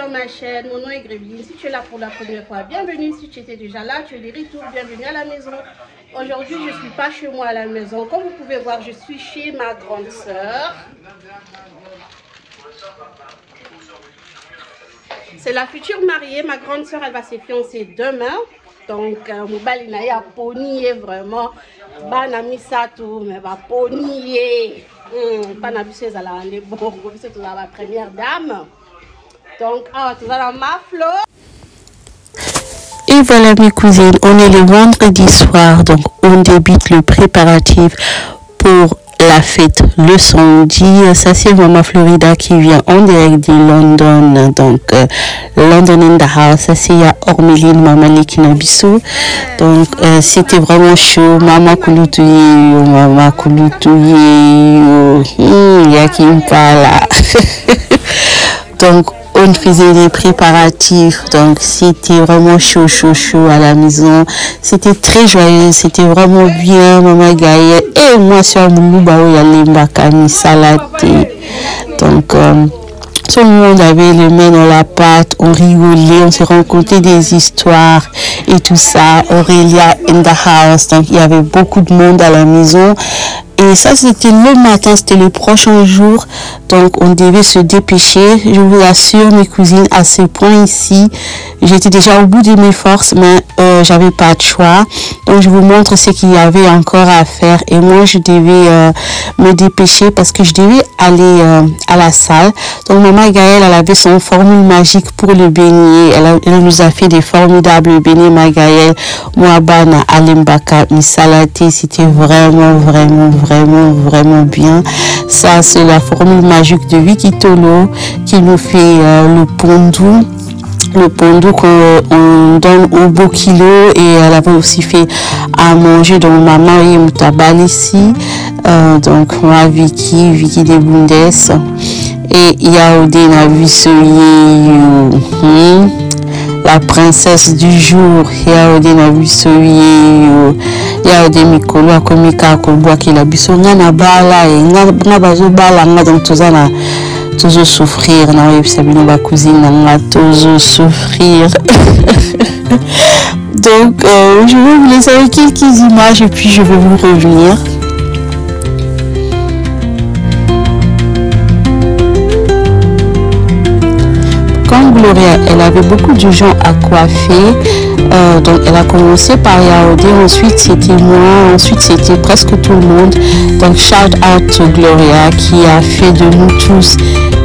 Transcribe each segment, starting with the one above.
sur ma chaîne. Mon nom est Grévelyne. Si tu es là pour la première fois, bienvenue. Si tu étais déjà là, tu es des retours, bienvenue à la maison. Aujourd'hui, je ne suis pas chez moi à la maison. Comme vous pouvez voir, je suis chez ma grande sœur. C'est la future mariée. Ma grande sœur, elle va se fiancer demain. Donc, Moubalina ya ponier vraiment. Banamisa tout, mais va ponier. Pas n'abuser à la bon, c'est la première dame. Donc, tu vas dans ma fleur. Et voilà mes cousines, on est le vendredi soir, donc on débute le préparatif pour la fête le samedi. Ça c'est Maman Florida qui vient en direct de London, donc London in the house. Ça c'est Ormeline, Maman Likinabiso. Donc c'était vraiment chaud. Maman Kouloutouye, Maman Kouloutouye, Yakimpala. Donc on faisait des préparatifs, donc c'était vraiment chaud à la maison. C'était très joyeux, c'était vraiment bien. Maman Gaëlle et moi sur Moulouba où il y a les mbakani salaté. Donc tout le monde avait les mains dans la pâte, on rigolait, on se racontait des histoires et tout ça. Aurélia in the house, donc il y avait beaucoup de monde à la maison. Et ça, c'était le matin, c'était le prochain jour. Donc, on devait se dépêcher. Je vous assure, mes cousines, à ce point ici, j'étais déjà au bout de mes forces, mais j'avais pas de choix. Donc, je vous montre ce qu'il y avait encore à faire. Et moi, je devais me dépêcher parce que je devais aller à la salle. Donc, Maman Gaëlle, elle avait son formule magique pour le beignet. Elle nous a fait des formidables beignets, Maman Gaëlle. Mouabana, Alimbaka, Misalaté. C'était vraiment bien. Ça c'est la formule magique de Wikitolo qui nous fait le pondou qu'on donne au beau kilo. Et elle avait aussi fait à manger donc maman et Moutabal ici, donc moi Vicky des Bundes et Yaoudé n'a vu la princesse du jour. Yaoudé n'a vu Yaoudé Mikolo akomika kolboa kila biso ngana bala e nga bazo bala nga donc tozana toujours souffrir na yebisa bino ba cousine nga toujours souffrir. Donc je vais vous laisser avec quelques images et puis je vais vous revenir. Comme Gloria, elle avait beaucoup de gens à coiffer, donc elle a commencé par Yaoudé, ensuite c'était moi, ensuite c'était presque tout le monde. Donc shout out to Gloria qui a fait de nous tous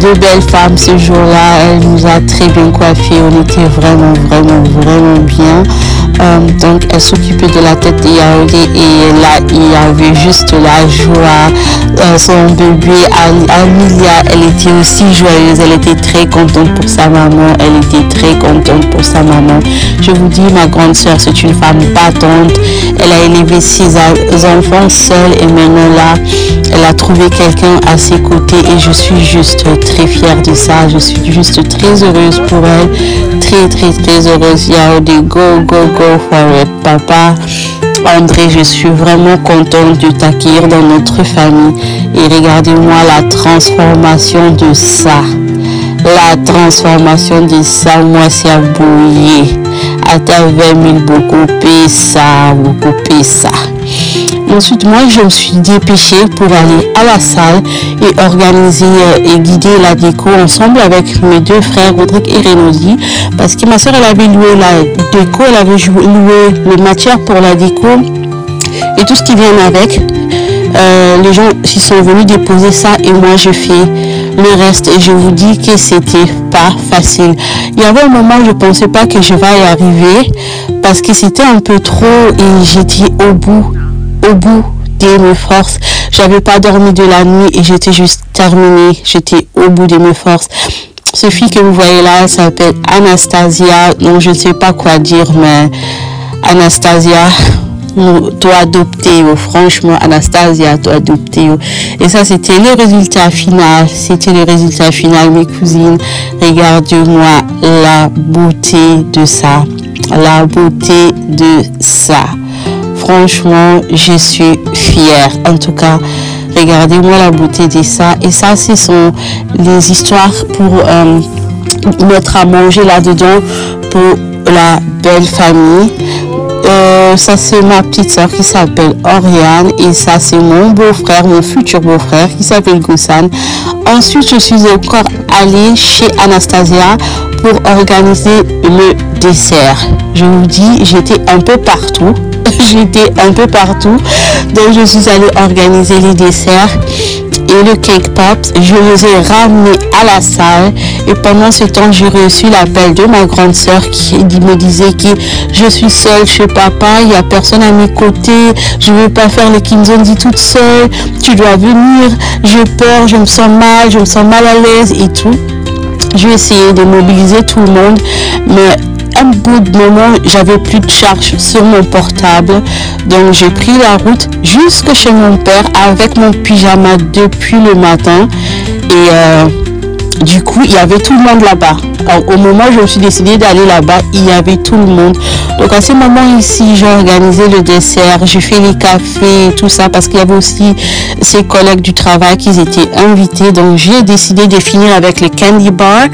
de belles femmes ce jour-là. Elle nous a très bien coiffés, on était vraiment bien. Donc elle s'occupait de la tête de Yaoudé et là il y avait juste la joie. Son bébé Amelia, elle était aussi joyeuse, elle était très contente pour sa maman, Je vous dis, ma grande soeur, c'est une femme battante. Elle a élevé 6 enfants seule et maintenant là, elle a trouvé quelqu'un à ses côtés et je suis juste très fière de ça. Je suis juste très heureuse pour elle, très heureuse. Yaoudé, go for it, papa. André, je suis vraiment contente de t'accueillir dans notre famille et regardez-moi la transformation de ça. Moi c'est abouillé à ta 20 000 beaucoup pesa. Ensuite, moi, je me suis dépêchée pour aller à la salle et organiser et guider la déco ensemble avec mes deux frères, Rodrigue et Renaudy, parce que ma soeur, elle avait loué la déco, elle avait loué le matière pour la déco et tout ce qui vient avec. Les gens s'y sont venus déposer ça et moi, je fais le reste et je vous dis que c'était pas facile. Il y avait un moment où je pensais pas que je vais y arriver parce que c'était un peu trop et j'étais au bout de mes forces. J'avais pas dormi de la nuit et j'étais juste terminée. J'étais au bout de mes forces. Ce fille que vous voyez là, elle s'appelle Anastasia. Donc je ne sais pas quoi dire, mais Anastasia, toi adopté, franchement Anastasia, toi adopté. Et ça c'était le résultat final. Mes cousines. Regardez-moi la beauté de ça. Franchement, je suis fière. En tout cas, regardez-moi la beauté de ça. Et ça, ce sont les histoires pour mettre à manger là-dedans pour la belle famille. Ça c'est ma petite soeur qui s'appelle Oriane et ça c'est mon beau-frère, mon futur beau-frère qui s'appelle Goussan. Ensuite je suis encore allée chez Anastasia pour organiser le dessert. Je vous dis, j'étais un peu partout. Donc je suis allée organiser les desserts et le cake pops. Je les ai ramenés à la salle et pendant ce temps j'ai reçu l'appel de ma grande soeur qui me disait que je suis seule chez papa, il n'y a personne à mes côtés, je ne veux pas faire le Kinzondi toute seule, tu dois venir, j'ai peur, je me sens mal à l'aise et tout. J'ai essayé de mobiliser tout le monde, mais à un bout de moment, j'avais plus de charge sur mon portable. Donc, j'ai pris la route jusque chez mon père avec mon pyjama depuis le matin. Et du coup, il y avait tout le monde là-bas. Alors, au moment où je me suis décidée d'aller là-bas, il y avait tout le monde. Donc, à ce moment ici, j'ai organisé le dessert, j'ai fait les cafés, tout ça, parce qu'il y avait aussi ses collègues du travail qui étaient invités. Donc, j'ai décidé de finir avec le candy bar.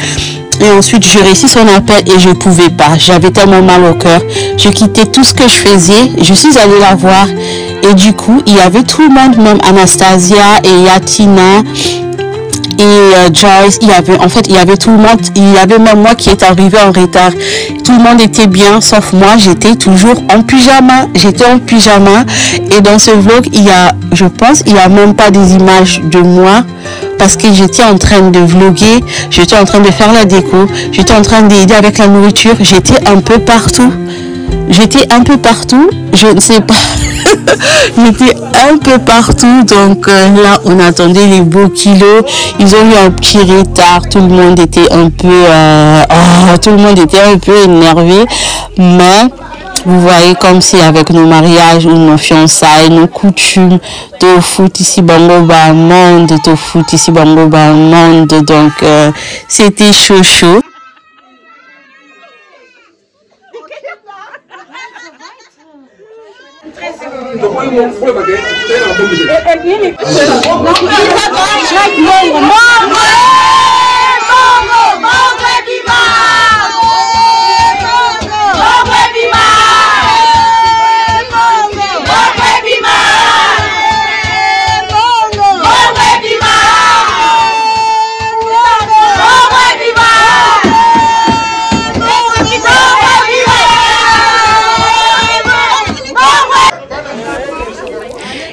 Et ensuite, j'ai réussi son appel et je ne pouvais pas. J'avais tellement mal au cœur. Je quittais tout ce que je faisais. Je suis allée la voir. Et du coup, il y avait tout le monde, même Anastasia et Yatina et Joyce. Il y avait tout le monde. Il y avait même moi qui est arrivée en retard. Tout le monde était bien, sauf moi. J'étais toujours en pyjama. Et dans ce vlog, je pense, il n'y a même pas des images de moi. Parce que j'étais en train de vlogger, j'étais en train de faire la déco, j'étais en train d'aider avec la nourriture, j'étais un peu partout, je ne sais pas, j'étais un peu partout, donc là on attendait les beaux kilos, ils ont eu un petit retard, tout le monde était un peu énervé, mais vous voyez comme c'est avec nos mariages ou nos fiançailles, nos coutumes, de foot ici bango ba monde, donc c'était chaud.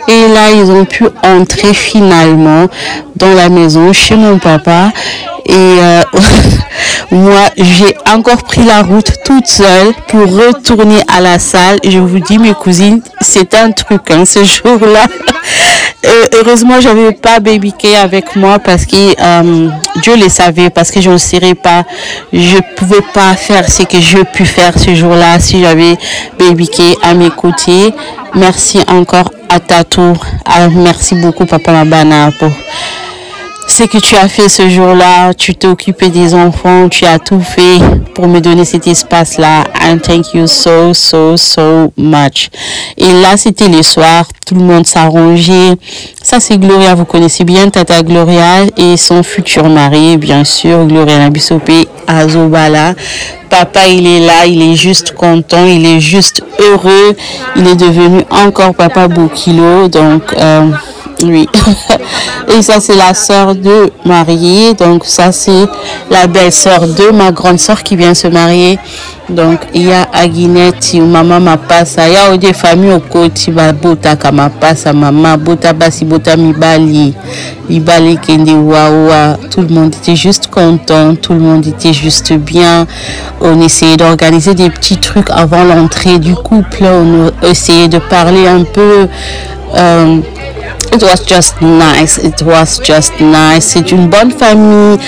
Et là, ils ont pu entrer finalement dans la maison chez mon papa. Et moi, j'ai encore pris la route toute seule pour retourner à la salle. Je vous dis, mes cousines, c'est un truc, hein, ce jour-là. Heureusement, j'avais pas Baby K avec moi parce que Dieu le savait, parce que je ne serais pas, je pouvais pas faire ce que j'ai pu faire ce jour-là si j'avais Baby K à mes côtés. Merci encore à ta tour. Merci beaucoup, Papa Mabana, pour ce que tu as fait ce jour-là. Tu t'es occupé des enfants, tu as tout fait pour me donner cet espace-là. And thank you so much. Et là, c'était le soir, tout le monde s'arrangeait. Ça, c'est Gloria, vous connaissez bien Tata Gloria et son futur mari, bien sûr, Gloria Nabisopé Azobala. Papa, il est là, il est juste content, il est juste heureux. Il est devenu encore Papa Boukilo, donc oui. Et ça, c'est la sœur de mariée, donc ça, c'est la belle-sœur de ma grande sœur qui vient se marier. Donc, il y a Aguinette, maman ma passe, il y a des familles au côté, bota kama passe, maman, bota basi, bota mibali, kende wawa. Tout le monde était juste content, tout le monde était juste bien. On essayait d'organiser des petits trucs avant l'entrée du couple, on essayait de parler un peu. It was just nice. C'est une bonne famille.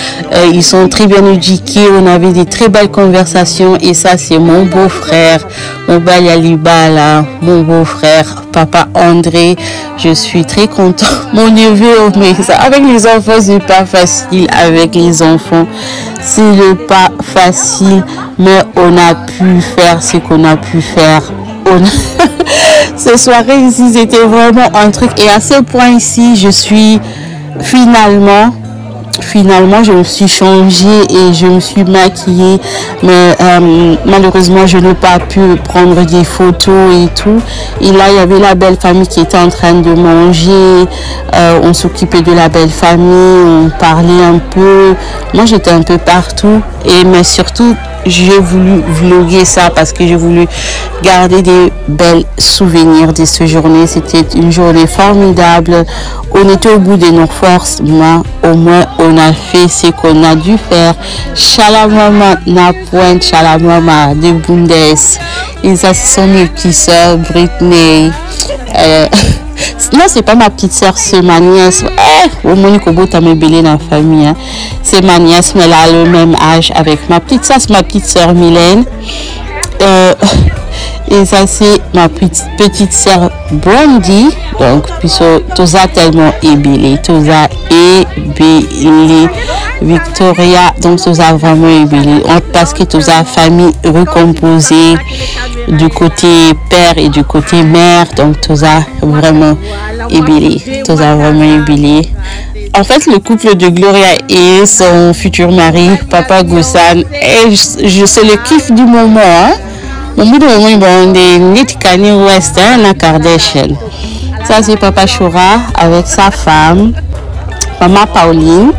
Ils sont très bien éduqués. On avait des très belles conversations. Et ça, c'est mon beau-frère, Mobali Alibala, mon beau-frère, Papa André. Je suis très content. Mon neveu, mais ça, avec les enfants, c'est pas facile. Avec les enfants, c'est pas facile. Mais on a pu faire ce qu'on a pu faire. Cette soirée ici, c'était vraiment un truc. Et à ce point ici, je suis finalement finalement je me suis changée et je me suis maquillée, mais malheureusement je n'ai pas pu prendre des photos et tout. Et là il y avait la belle famille qui était en train de manger, on s'occupait de la belle famille, on parlait un peu, moi j'étais un peu partout, mais surtout j'ai voulu vlogger ça parce que j'ai voulu garder des belles souvenirs de cette journée. C'était une journée formidable. On était au bout de nos forces, mais au moins on a fait ce qu'on a dû faire. Chalamama na pointe, chalamama de Bundes. Et ça, ce sont mes petites sœurs, Britney. Non, c'est pas ma petite sœur, c'est ma nièce. Au Monique Obo, t'as mes bébés dans la famille. Hein. C'est ma nièce, mais elle a le même âge avec ma petite sœur. C'est ma petite sœur Mylène. Et ça, c'est ma petite sœur Brandy. Donc, puisque tout a tellement ébélé. Tout a ébélé. Victoria, donc tout a vraiment ébélé. Parce que tout a famille recomposée du côté père et du côté mère. Donc, tout a vraiment ébélé. Tout a vraiment ébélé. En fait, le couple de Gloria et son futur mari, Papa Goussan, c'est le kiff du moment. Hein? Au bout de moment, on est Kanye West, la Kardashian. Ça, c'est Papa Choura avec sa femme, Maman Pauline.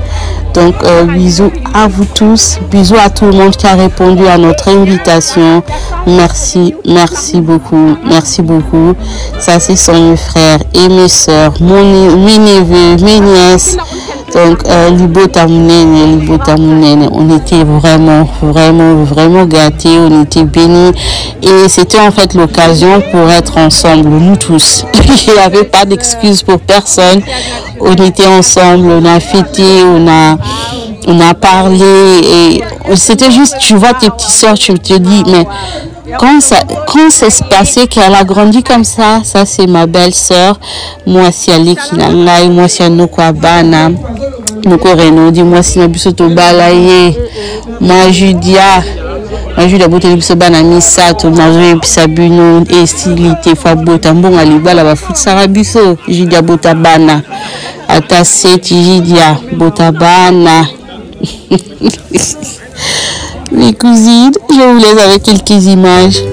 Donc, bisous à vous tous. Bisous à tout le monde qui a répondu à notre invitation. Merci, merci beaucoup. Merci beaucoup. Ça, c'est son frère et mes soeurs, mes neveux, mes nièces. Donc, Libo Tamounene, on était vraiment gâtés, on était bénis. Et c'était en fait l'occasion pour être ensemble, nous tous. Il n'y avait pas d'excuse pour personne. On était ensemble, on a fêté, on a parlé. Et c'était juste, tu vois tes petites soeurs, tu te dis, mais quand ça se passait qu'elle a grandi comme ça c'est ma belle-sœur. Moi, si elle est Kinangai, moi, si elle est Bana. Nous Reno, dis-moi si nous sommes balayer. Moi, Judia, bouteille de banami, ça, tout le monde, puis ça, buno, et stylité, fabota, bon, allez, bala, va foutre Sarabiso, Judia, botabana, attassé, Judia, botabana. Mes cousines, je vous laisse avec quelques images.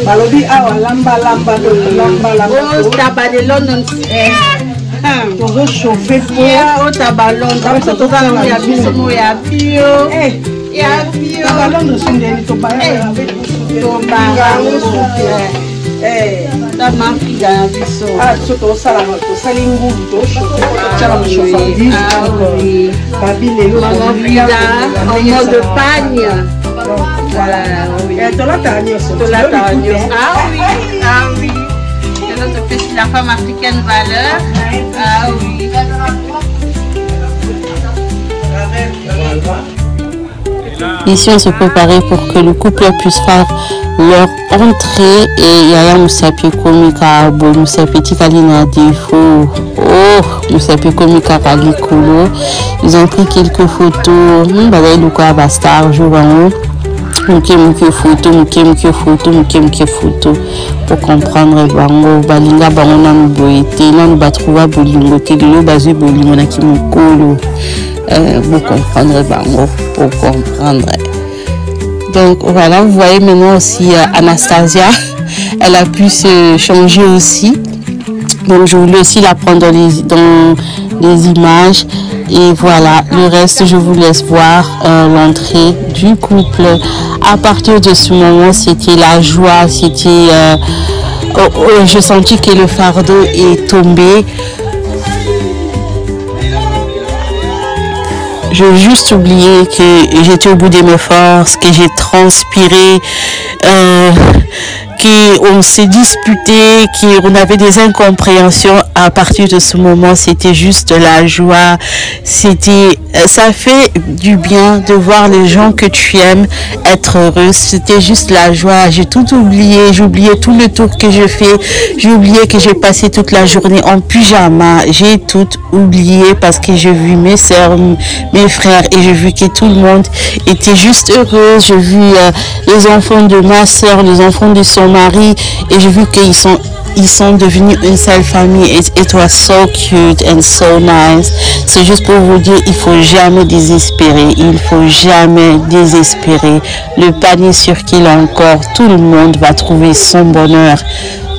Balobi awa lamba oh taba de London tozo chauffer oh taba London to za na ya biso mo ya bio taba London sindeni to ba ta mafika ya biso so to sala ngudu to chauffer chauffardise babi lelo en mode pagne. Voilà, oui. Ah oui. C'est notre festival, la femme africaine valeur. Ah oui. Ici, on se préparait pour que le couple puisse faire leur entrée. Et Yaya Moussapi Komika, Moussapi Kalina Defo, Moussapi Komika Kalikolo. Ils ont pris quelques photos. Badaï Luka Bastar, Jouan. Muke photo pour comprendre bango balinga bango na boité na batrouva bolingo kelelo bazui bolingo na kimokolo pour comprendre bango pour comprendre. Donc voilà, vous voyez maintenant aussi Anastasia, elle a pu se changer aussi. Donc je voulais aussi la prendre dans les images. Et voilà, le reste, je vous laisse voir l'entrée du couple. À partir de ce moment, c'était la joie, c'était... je sentis que le fardeau est tombé. J'ai juste oublié que j'étais au bout de mes forces, que j'ai transpiré. qu'on s'est disputé, qu'on avait des incompréhensions. À partir de ce moment, c'était juste la joie. Ça fait du bien de voir les gens que tu aimes être heureux. C'était juste la joie. J'ai tout oublié. J'ai oublié tout le tour que je fais. J'ai oublié que j'ai passé toute la journée en pyjama. J'ai tout oublié parce que j'ai vu mes soeurs, mes frères, et j'ai vu que tout le monde était juste heureux. J'ai vu les enfants de ma soeur, les enfants de son mari, et j'ai vu qu'ils sont devenus une seule famille. It was so cute and so nice. C'est juste pour vous dire, il faut jamais désespérer. Il faut jamais désespérer. Le panier circule encore. Tout le monde va trouver son bonheur.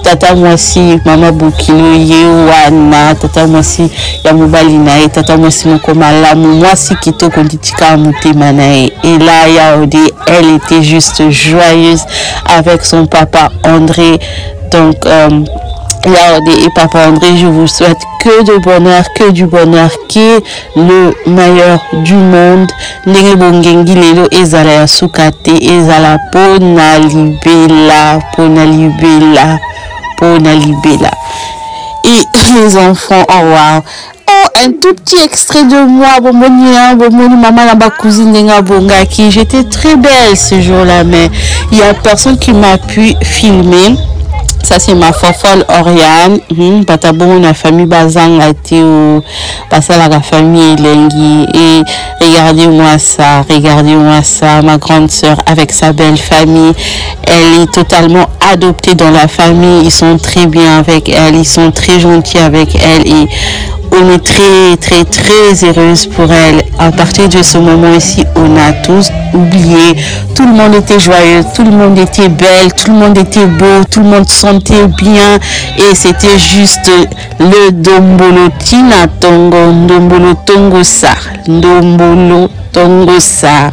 Tata mwasi mama bukilo yewana tata mwasi ya mobali nae tata mwasi mokomalamu mwasi kitoko nditika mutema nae. Et là Yaoundé, elle était juste joyeuse avec son papa André. Donc Yaoundé et papa André, je vous souhaite que de bonheur, que du bonheur, qui est le meilleur du monde. Ndenge bongengi lelo ezala ya sukate ezala pona libela, pona libela. Et les enfants, oh wow. Oh, un tout petit extrait de moi, Bomoni maman la cousine d'Enga Bongaki. J'étais très belle ce jour-là, mais il n'y a personne qui m'a pu filmer. Ça c'est ma fofolle Oriane. Patabon la famille Bazang a été au la famille Lengi. Et regardez-moi ça, ma grande sœur avec sa belle famille. Elle est totalement adoptée dans la famille. Ils sont très bien avec elle, ils sont très gentils avec elle, et on est très heureuse pour elle. À partir de ce moment ici, on a tous oublié. Tout le monde était joyeux, tout le monde était belle, tout le monde était beau, tout le monde sentait bien, et c'était juste le Ndombolo Tina Tongo, Ndombolo Tongo Sa, Ndombolo Tongo Sa.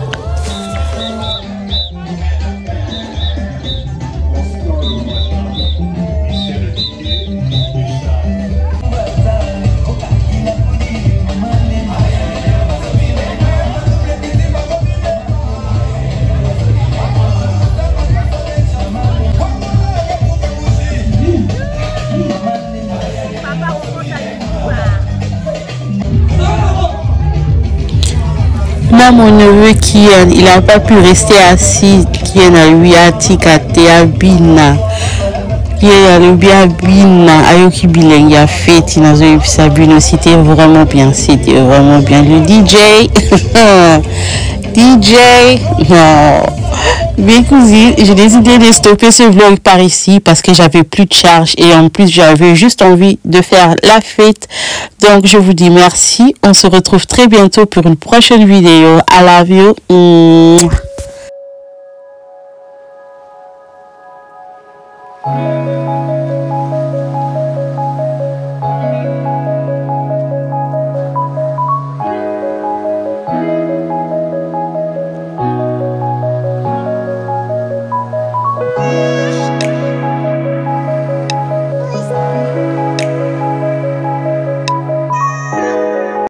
Là, mon neveu qui il n'a pas pu rester assis, qui est à lui à Tikate à Bina, qui est à lui à Bina, Ayoki Bileng, il a fait, il a eu sa bune, c'était vraiment bien, Le DJ, non. Bien cousine, j'ai décidé de stopper ce vlog par ici parce que j'avais plus de charge, et en plus j'avais juste envie de faire la fête. Donc je vous dis merci. On se retrouve très bientôt pour une prochaine vidéo. I love you.